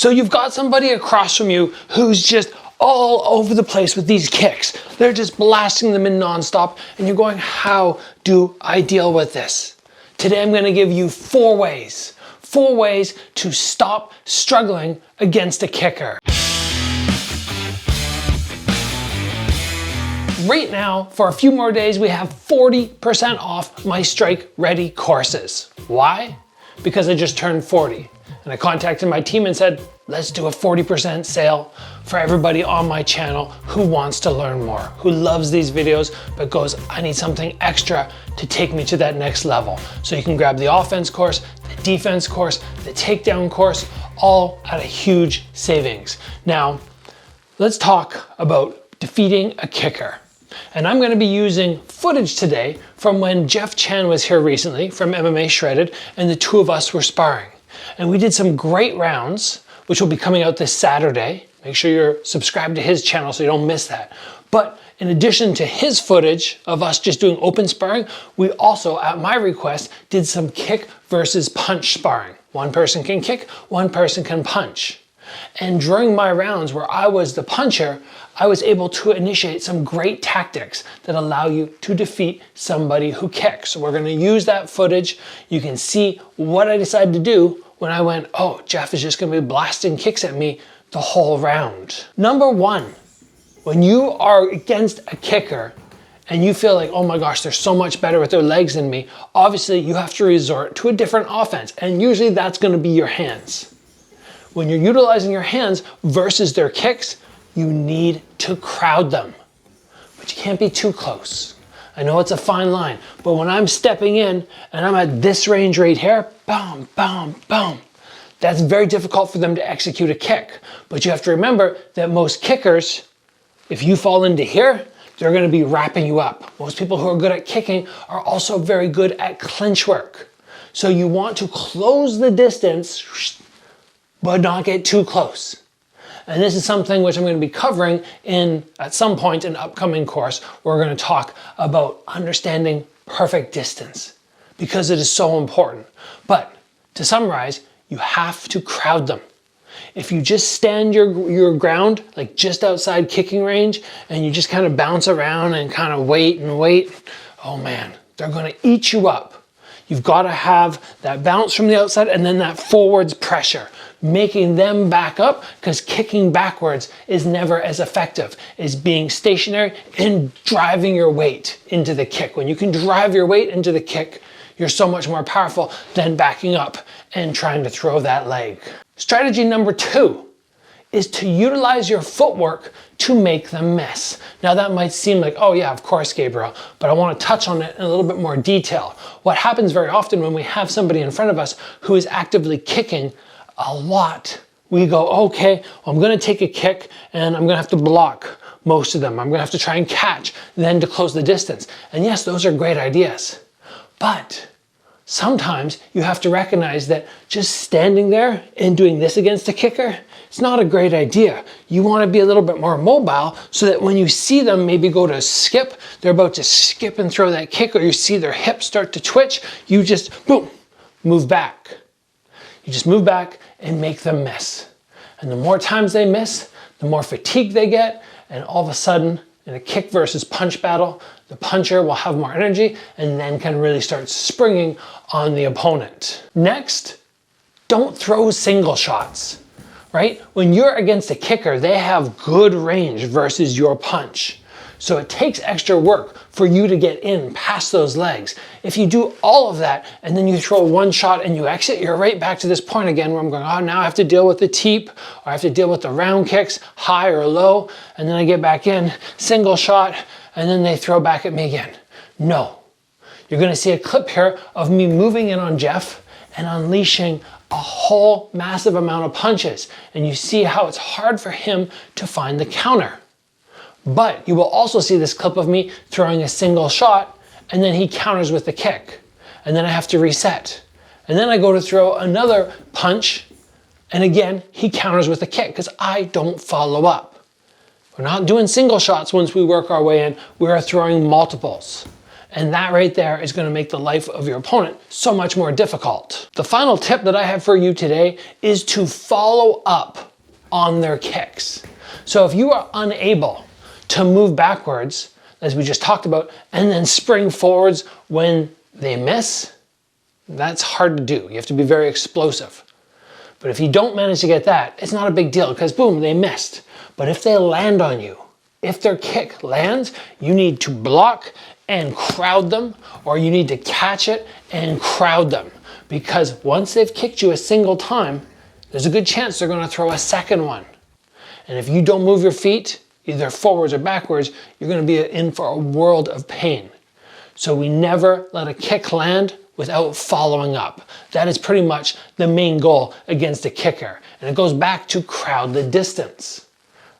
So you've got somebody across from you who's just all over the place with these kicks. They're just blasting them in nonstop, and you're going, how do I deal with this? Today I'm gonna give you 4 ways to stop struggling against a kicker. Right now, for a few more days, we have 40% off my Strike Ready courses. Why? Because I just turned 40. And I contacted my team and said, let's do a 40% sale for everybody on my channel who wants to learn more, who loves these videos, but goes, I need something extra to take me to that next level. So you can grab the offense course, the defense course, the takedown course, all at a huge savings. Now, let's talk about defeating a kicker. And I'm gonna be using footage today from when Jeff Chan was here recently from MMA Shredded, and the two of us were sparring. And we did some great rounds, which will be coming out this Saturday. Make sure you're subscribed to his channel so you don't miss that. But in addition to his footage of us just doing open sparring, we also, at my request, did some kick versus punch sparring. One person can kick, one person can punch. And during my rounds where I was the puncher, I was able to initiate some great tactics that allow you to defeat somebody who kicks. So we're gonna use that footage. You can see what I decided to do when I went, oh, Jeff is just gonna be blasting kicks at me the whole round. Number 1, when you are against a kicker and you feel like, oh my gosh, they're so much better with their legs than me, obviously you have to resort to a different offense. And usually that's gonna be your hands. When you're utilizing your hands versus their kicks, you need to crowd them, but you can't be too close. I know it's a fine line, but when I'm stepping in and I'm at this range right here, boom, boom, boom, that's very difficult for them to execute a kick. But you have to remember that most kickers, if you fall into here, they're gonna be wrapping you up. Most people who are good at kicking are also very good at clinch work. So you want to close the distance, but not get too close. And this is something which I'm going to be covering at some point in an upcoming course. Where we're going to talk about understanding perfect distance because it is so important. But to summarize, you have to crowd them. If you just stand your ground, like just outside kicking range, and you just kind of bounce around and kind of wait and wait, oh man, they're going to eat you up. You've got to have that bounce from the outside and then that forwards pressure, making them back up, because kicking backwards is never as effective as being stationary and driving your weight into the kick. When you can drive your weight into the kick, you're so much more powerful than backing up and trying to throw that leg. Strategy number 2 is to utilize your footwork to make them miss. Now that might seem like, oh yeah, of course, Gabriel, but I want to touch on it in a little bit more detail. What happens very often when we have somebody in front of us who is actively kicking a lot, we go, okay, I'm gonna take a kick and I'm gonna have to block most of them. I'm gonna have to try and catch, then to close the distance. And yes, those are great ideas. But sometimes you have to recognize that just standing there and doing this against a kicker, it's not a great idea. You want to be a little bit more mobile so that when you see them maybe go to skip, they're about to skip and throw that kick, or you see their hips start to twitch, you just, boom, move back. You just move back and make them miss. And the more times they miss, the more fatigue they get, and all of a sudden, in a kick versus punch battle, the puncher will have more energy and then can really start springing on the opponent. Next, don't throw single shots, right? When you're against a kicker, they have good range versus your punch. So it takes extra work for you to get in past those legs. If you do all of that and then you throw one shot and you exit, you're right back to this point again where I'm going, oh, now I have to deal with the teep, or I have to deal with the round kicks, high or low, and then I get back in, single shot, and then they throw back at me again. No. You're gonna see a clip here of me moving in on Jeff and unleashing a whole massive amount of punches. And you see how it's hard for him to find the counter. But you will also see this clip of me throwing a single shot and then he counters with the kick. And then I have to reset. And then I go to throw another punch and again, he counters with a kick because I don't follow up. We're not doing single shots once we work our way in, we are throwing multiples. And that right there is gonna make the life of your opponent so much more difficult. The final tip that I have for you today is to follow up on their kicks. So if you are unable to move backwards, as we just talked about, and then spring forwards when they miss, that's hard to do. You have to be very explosive. But if you don't manage to get that, it's not a big deal because boom, they missed. But if they land on you, if their kick lands, you need to block and crowd them, or you need to catch it and crowd them. Because once they've kicked you a single time, there's a good chance they're gonna throw a second one. And if you don't move your feet, either forwards or backwards, you're gonna be in for a world of pain. So we never let a kick land without following up. That is pretty much the main goal against a kicker. And it goes back to crowd the distance,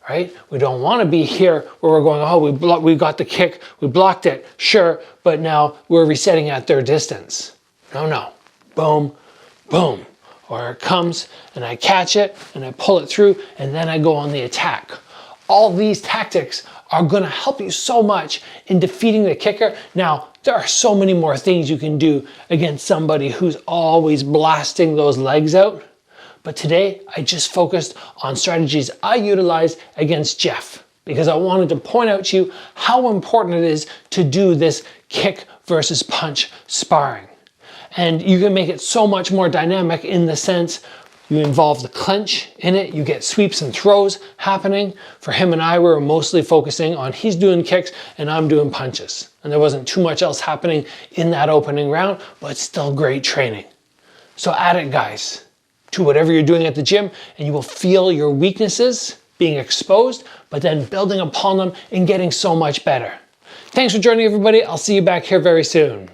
right? We don't wanna be here where we're going, oh, we got the kick, we blocked it, sure, but now we're resetting at their distance. No, boom, boom. Or it comes and I catch it and I pull it through and then I go on the attack. All these tactics are gonna help you so much in defeating the kicker. Now, there are so many more things you can do against somebody who's always blasting those legs out. But today, I just focused on strategies I utilize against Jeff because I wanted to point out to you how important it is to do this kick versus punch sparring. And you can make it so much more dynamic in the sense you involve the clinch in it, you get sweeps and throws happening. For him and I, we were mostly focusing on he's doing kicks and I'm doing punches. And there wasn't too much else happening in that opening round, but it's still great training. So add it, guys, to whatever you're doing at the gym and you will feel your weaknesses being exposed, but then building upon them and getting so much better. Thanks for joining, everybody. I'll see you back here very soon.